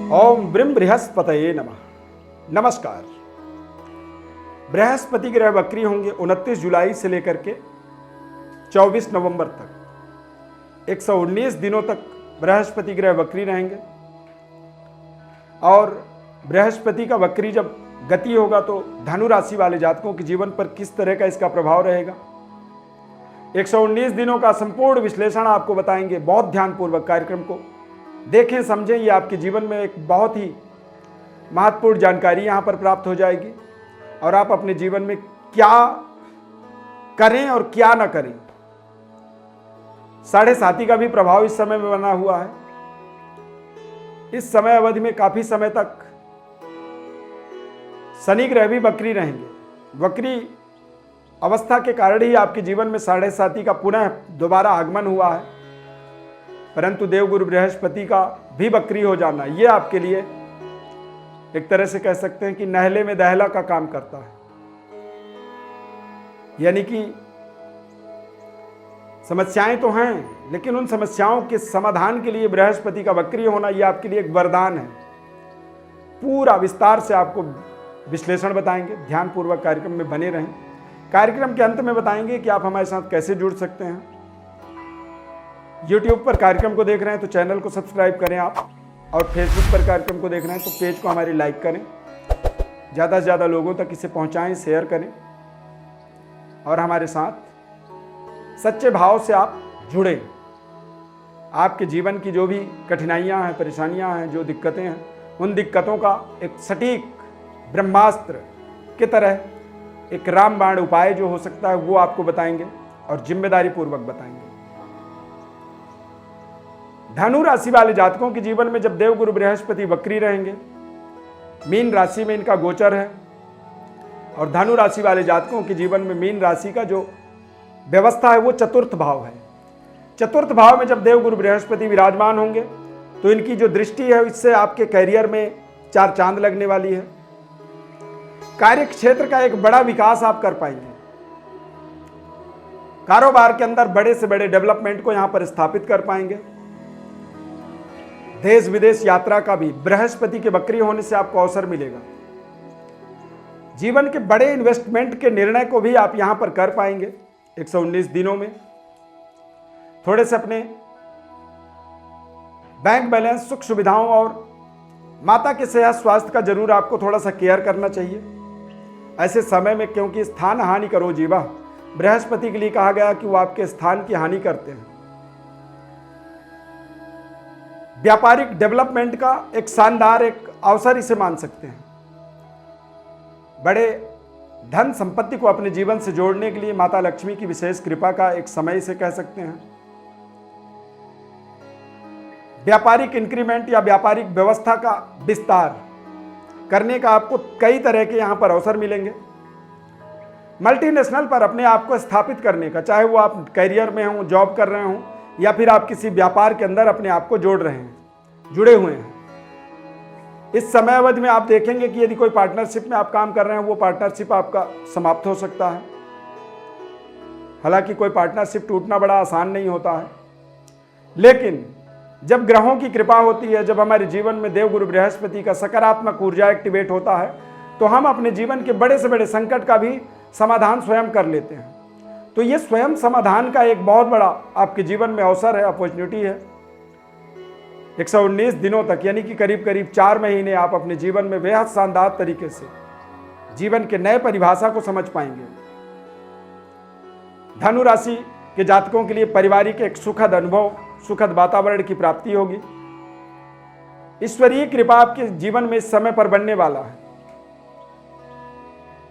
ओम ब्रह्म बृहस्पतये नमः। नमस्कार। बृहस्पति ग्रह वक्री होंगे 29 जुलाई से लेकर के 24 नवंबर तक। 119 दिनों तक बृहस्पति ग्रह वक्री रहेंगे और बृहस्पति का वक्री जब गति होगा तो धनु राशि वाले जातकों के जीवन पर किस तरह का इसका प्रभाव रहेगा, 119 दिनों का संपूर्ण विश्लेषण आपको बताएंगे। बहुत ध्यानपूर्वक कार्यक्रम को देखें, समझें। ये आपके जीवन में एक बहुत ही महत्वपूर्ण जानकारी यहाँ पर प्राप्त हो जाएगी और आप अपने जीवन में क्या करें और क्या ना करें। 7.5 का भी प्रभाव इस समय में बना हुआ है। इस समय अवधि में काफी समय तक शनि ग्रह भी वक्री रहेंगे। वक्री अवस्था के कारण ही आपके जीवन में 7.5 का पुनः दोबारा आगमन हुआ है, परंतु देवगुरु बृहस्पति का भी वक्री हो जाना ये आपके लिए एक तरह से कह सकते हैं कि नहले में दहला का काम करता है। यानी कि समस्याएं तो हैं, लेकिन उन समस्याओं के समाधान के लिए बृहस्पति का वक्री होना यह आपके लिए एक वरदान है। पूरा विस्तार से आपको विश्लेषण बताएंगे। ध्यानपूर्वक कार्यक्रम में बने रहें। कार्यक्रम के अंत में बताएंगे कि आप हमारे साथ कैसे जुड़ सकते हैं। YouTube पर कार्यक्रम को देख रहे हैं तो चैनल को सब्सक्राइब करें आप, और फेसबुक पर कार्यक्रम को देख रहे हैं तो पेज को हमारी लाइक करें, ज़्यादा से ज़्यादा लोगों तक इसे पहुंचाएं, शेयर करें और हमारे साथ सच्चे भाव से आप जुड़ें। आपके जीवन की जो भी कठिनाइयां हैं, परेशानियां हैं, जो दिक्कतें हैं, उन दिक्कतों का एक सटीक ब्रह्मास्त्र की तरह एक रामबाण उपाय जो हो सकता है वो आपको बताएंगे और जिम्मेदारी पूर्वक बताएंगे। धनु राशि वाले जातकों के जीवन में जब देवगुरु बृहस्पति वक्री रहेंगे, मीन राशि में इनका गोचर है, और धनु राशि वाले जातकों के जीवन में मीन राशि का जो व्यवस्था है वो चतुर्थ भाव है। चतुर्थ भाव में जब देवगुरु बृहस्पति विराजमान होंगे तो इनकी जो दृष्टि है इससे आपके कैरियर में 4 चांद लगने वाली है। कार्य क्षेत्र का एक बड़ा विकास आप कर पाएंगे। कारोबार के अंदर बड़े से बड़े डेवलपमेंट को यहां पर स्थापित कर पाएंगे। देश विदेश यात्रा का भी बृहस्पति के वक्री होने से आपको अवसर मिलेगा। जीवन के बड़े इन्वेस्टमेंट के निर्णय को भी आप यहां पर कर पाएंगे 119 दिनों में। थोड़े से अपने बैंक बैलेंस, सुख सुविधाओं और माता के सेहत स्वास्थ्य का जरूर आपको थोड़ा सा केयर करना चाहिए ऐसे समय में, क्योंकि स्थान हानि करो जीवा, बृहस्पति के लिए कहा गया कि वो आपके स्थान की हानि करते हैं। व्यापारिक डेवलपमेंट का एक शानदार एक अवसर इसे मान सकते हैं। बड़े धन संपत्ति को अपने जीवन से जोड़ने के लिए माता लक्ष्मी की विशेष कृपा का एक समय इसे कह सकते हैं। व्यापारिक इंक्रीमेंट या व्यापारिक व्यवस्था का विस्तार करने का आपको कई तरह के यहां पर अवसर मिलेंगे। मल्टीनेशनल पर अपने आप को स्थापित करने का, चाहे वो आप कैरियर में हों, जॉब कर रहे हों, या फिर आप किसी व्यापार के अंदर अपने आप को जोड़ रहे हैं, जुड़े हुए हैं। इस समय अवधि में आप देखेंगे कि यदि कोई पार्टनरशिप में आप काम कर रहे हैं, वो पार्टनरशिप आपका समाप्त हो सकता है। हालांकि कोई पार्टनरशिप टूटना बड़ा आसान नहीं होता है, लेकिन जब ग्रहों की कृपा होती है, जब हमारे जीवन में देवगुरु बृहस्पति का सकारात्मक ऊर्जा एक्टिवेट होता है, तो हम अपने जीवन के बड़े से बड़े संकट का भी समाधान स्वयं कर लेते हैं। तो ये स्वयं समाधान का एक बहुत बड़ा आपके जीवन में अवसर है, अपॉर्चुनिटी है। 119 दिनों तक यानी कि करीब करीब 4 महीने आप अपने जीवन में बेहद शानदार तरीके से जीवन के नए परिभाषा को समझ पाएंगे। धनु राशि के जातकों के लिए पारिवारिक एक सुखद अनुभव, सुखद वातावरण की प्राप्ति होगी। ईश्वरीय कृपा आपके जीवन में इस समय पर बनने वाला है।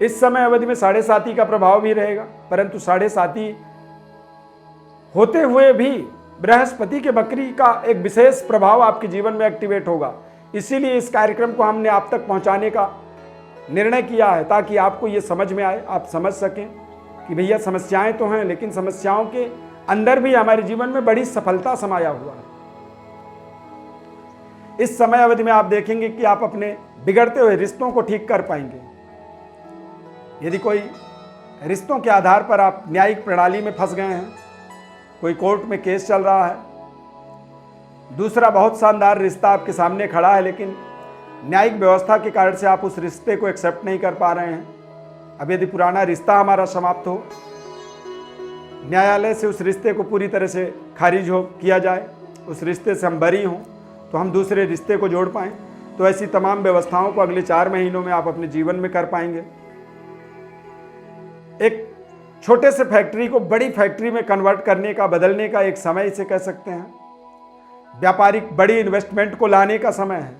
इस समय अवधि में 7.5 का प्रभाव भी रहेगा, परंतु 7.5 होते हुए भी बृहस्पति के वक्री का एक विशेष प्रभाव आपके जीवन में एक्टिवेट होगा। इसीलिए इस कार्यक्रम को हमने आप तक पहुंचाने का निर्णय किया है, ताकि आपको ये समझ में आए, आप समझ सकें कि भैया समस्याएं तो हैं, लेकिन समस्याओं के अंदर भी हमारे जीवन में बड़ी सफलता समाया हुआ है। इस समय अवधि में आप देखेंगे कि आप अपने बिगड़ते हुए रिश्तों को ठीक कर पाएंगे। यदि कोई रिश्तों के आधार पर आप न्यायिक प्रणाली में फंस गए हैं, कोई कोर्ट में केस चल रहा है, दूसरा बहुत शानदार रिश्ता आपके सामने खड़ा है, लेकिन न्यायिक व्यवस्था के कारण से आप उस रिश्ते को एक्सेप्ट नहीं कर पा रहे हैं। अब यदि पुराना रिश्ता हमारा समाप्त हो, न्यायालय से उस रिश्ते को पूरी तरह से खारिज हो किया जाए, उस रिश्ते से हम बरी हों तो हम दूसरे रिश्ते को जोड़ पाएँ, तो ऐसी तमाम व्यवस्थाओं को अगले 4 महीनों में आप अपने जीवन में कर पाएंगे। एक छोटे से फैक्ट्री को बड़ी फैक्ट्री में कन्वर्ट करने का, बदलने का एक समय इसे कह सकते हैं। व्यापारिक बड़ी इन्वेस्टमेंट को लाने का समय है।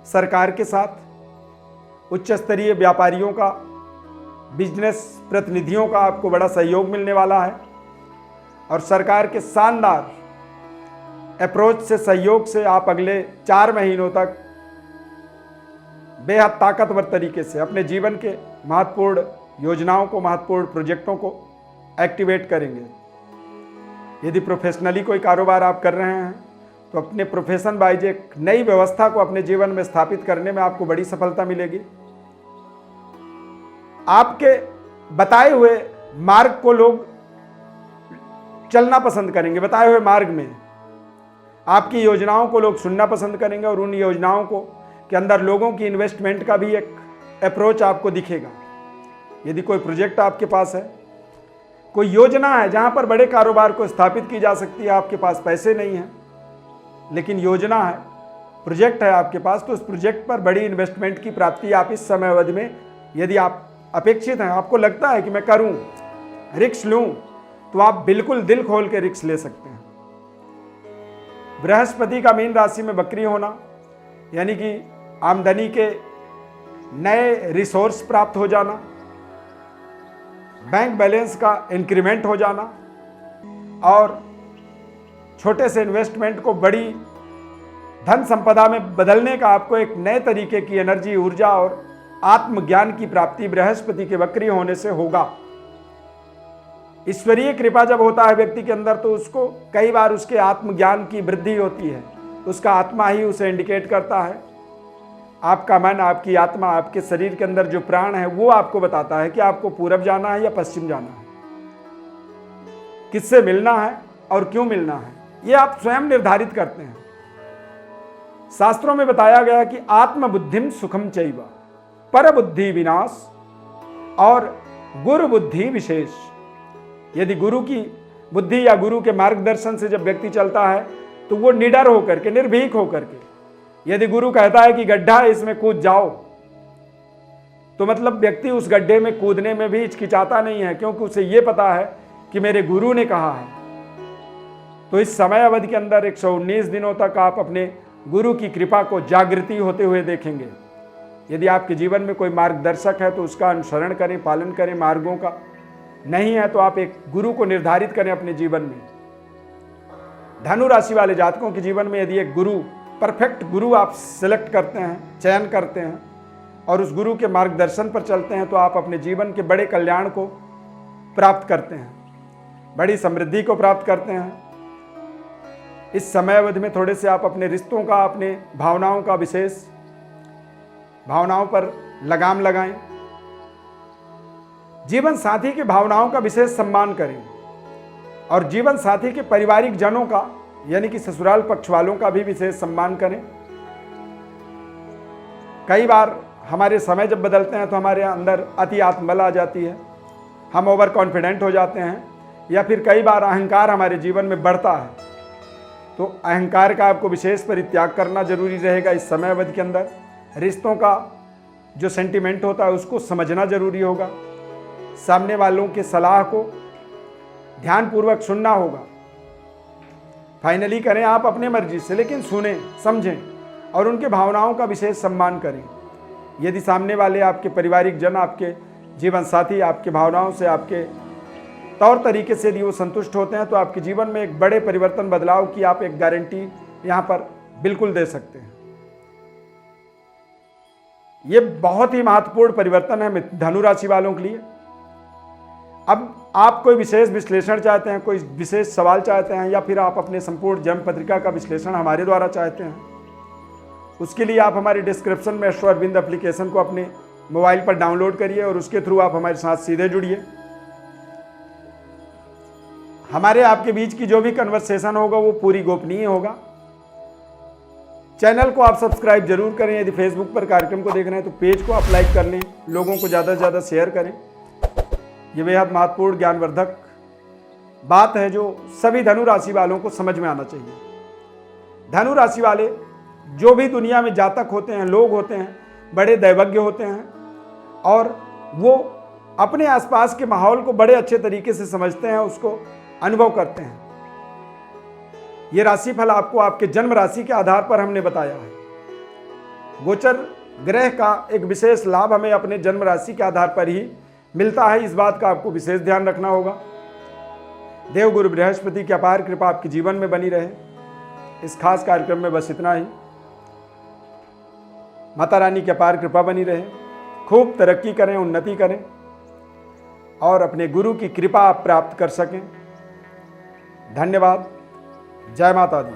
सरकार के साथ उच्च स्तरीय व्यापारियों का, बिजनेस प्रतिनिधियों का आपको बड़ा सहयोग मिलने वाला है और सरकार के शानदार अप्रोच से, सहयोग से आप अगले 4 महीनों तक बेहद ताकतवर तरीके से अपने जीवन के महत्वपूर्ण योजनाओं को, महत्वपूर्ण प्रोजेक्टों को एक्टिवेट करेंगे। यदि प्रोफेशनली कोई कारोबार आप कर रहे हैं तो अपने प्रोफेशन वाइज एक नई व्यवस्था को अपने जीवन में स्थापित करने में आपको बड़ी सफलता मिलेगी। आपके बताए हुए मार्ग को लोग चलना पसंद करेंगे, बताए हुए मार्ग में आपकी योजनाओं को लोग सुनना पसंद करेंगे और उन योजनाओं को के अंदर लोगों की इन्वेस्टमेंट का भी एक अप्रोच आपको दिखेगा। यदि कोई प्रोजेक्ट आपके पास है, कोई योजना है जहां पर बड़े कारोबार को स्थापित की जा सकती है, आपके पास पैसे नहीं है लेकिन योजना है, प्रोजेक्ट है आपके पास, तो उस प्रोजेक्ट पर बड़ी इन्वेस्टमेंट की प्राप्ति आप इस समय अवधि में यदि आप अपेक्षित हैं, आपको लगता है कि मैं करूं, रिस्क लूं, तो आप बिल्कुल दिल खोल के रिस्क ले सकते हैं। बृहस्पति का मीन राशि में वक्री होना यानी कि आमदनी के नए रिसोर्स प्राप्त हो जाना, बैंक बैलेंस का इंक्रीमेंट हो जाना और छोटे से इन्वेस्टमेंट को बड़ी धन संपदा में बदलने का आपको एक नए तरीके की एनर्जी, ऊर्जा और आत्मज्ञान की प्राप्ति बृहस्पति के वक्री होने से होगा। ईश्वरीय कृपा जब होता है व्यक्ति के अंदर तो उसको कई बार उसके आत्मज्ञान की वृद्धि होती है, उसका आत्मा ही उसे इंडिकेट करता है। आपका मन, आपकी आत्मा, आपके शरीर के अंदर जो प्राण है वो आपको बताता है कि आपको पूरब जाना है या पश्चिम जाना है, किससे मिलना है और क्यों मिलना है, ये आप स्वयं निर्धारित करते हैं। शास्त्रों में बताया गया कि आत्मबुद्धिम सुखम चैव पर बुद्धि विनाश और गुरु बुद्धि विशेष। यदि गुरु की बुद्धि या गुरु के मार्गदर्शन से जब व्यक्ति चलता है तो वो निडर होकर के, निर्भीक होकर के, यदि गुरु कहता है कि गड्ढा है इसमें कूद जाओ, तो मतलब व्यक्ति उस गड्ढे में कूदने में भी हिचकिचाता नहीं है, क्योंकि उसे ये पता है कि मेरे गुरु ने कहा है। तो इस समय अवधि के अंदर 119 दिनों तक आप अपने गुरु की कृपा को जागृति होते हुए देखेंगे। यदि आपके जीवन में कोई मार्गदर्शक है तो उसका अनुसरण करें, पालन करें मार्गों का। नहीं है तो आप एक गुरु को निर्धारित करें अपने जीवन में। धनु राशि वाले जातकों के जीवन में यदि एक गुरु, परफेक्ट गुरु आप सिलेक्ट करते हैं, चयन करते हैं और उस गुरु के मार्गदर्शन पर चलते हैं तो आप अपने जीवन के बड़े कल्याण को प्राप्त करते हैं, बड़ी समृद्धि को प्राप्त करते हैं। इस समय अवधि में थोड़े से आप अपने रिश्तों का, अपने भावनाओं का, विशेष भावनाओं पर लगाम लगाएं। जीवन साथी की भावनाओं का विशेष सम्मान करें और जीवन साथी के पारिवारिक जनों का यानी कि ससुराल पक्ष वालों का भी विशेष सम्मान करें। कई बार हमारे समय जब बदलते हैं तो हमारे अंदर अति आत्मबल आ जाती है, हम ओवर कॉन्फिडेंट हो जाते हैं या फिर कई बार अहंकार हमारे जीवन में बढ़ता है। तो अहंकार का आपको विशेष परित्याग करना जरूरी रहेगा इस समय अवधि के अंदर। रिश्तों का जो सेंटिमेंट होता है उसको समझना जरूरी होगा। सामने वालों के सलाह को ध्यानपूर्वक सुनना होगा। फाइनली करें आप अपने मर्जी से, लेकिन सुनें, समझें और उनके भावनाओं का विशेष सम्मान करें। यदि सामने वाले आपके पारिवारिक जन, आपके जीवन साथी आपके भावनाओं से, आपके तौर तरीके से यदि वो संतुष्ट होते हैं तो आपके जीवन में एक बड़े परिवर्तन, बदलाव की आप एक गारंटी यहाँ पर बिल्कुल दे सकते हैं। ये बहुत ही महत्वपूर्ण परिवर्तन है धनु राशि वालों के लिए। अब आप कोई विशेष विश्लेषण चाहते हैं, कोई विशेष सवाल चाहते हैं या फिर आप अपने संपूर्ण जन्म पत्रिका का विश्लेषण हमारे द्वारा चाहते हैं, उसके लिए आप हमारे डिस्क्रिप्शन में एस्ट्रो अरविंद एप्लीकेशन को अपने मोबाइल पर डाउनलोड करिए और उसके थ्रू आप हमारे साथ सीधे जुड़िए। हमारे आपके बीच की जो भी कन्वर्सेशन होगा वो पूरी गोपनीय होगा। चैनल को आप सब्सक्राइब जरूर करें। यदि फेसबुक पर कार्यक्रम को देख रहे हैं तो पेज को आप लाइक कर लें, लोगों को ज़्यादा से ज़्यादा शेयर करें। ये बेहद महत्वपूर्ण ज्ञानवर्धक बात है जो सभी धनु राशि वालों को समझ में आना चाहिए। धनु राशि वाले जो भी दुनिया में जातक होते हैं, लोग होते हैं, बड़े दैवज्ञ होते हैं और वो अपने आसपास के माहौल को बड़े अच्छे तरीके से समझते हैं, उसको अनुभव करते हैं। ये राशिफल आपको आपके जन्म राशि के आधार पर हमने बताया है। गोचर ग्रह का एक विशेष लाभ हमें अपने जन्म राशि के आधार पर ही मिलता है, इस बात का आपको विशेष ध्यान रखना होगा। देवगुरु बृहस्पति की अपार कृपा आपके जीवन में बनी रहे। इस खास कार्यक्रम में बस इतना ही। माता रानी की अपार कृपा बनी रहे, खूब तरक्की करें, उन्नति करें और अपने गुरु की कृपा आप प्राप्त कर सकें। धन्यवाद। जय माता दी।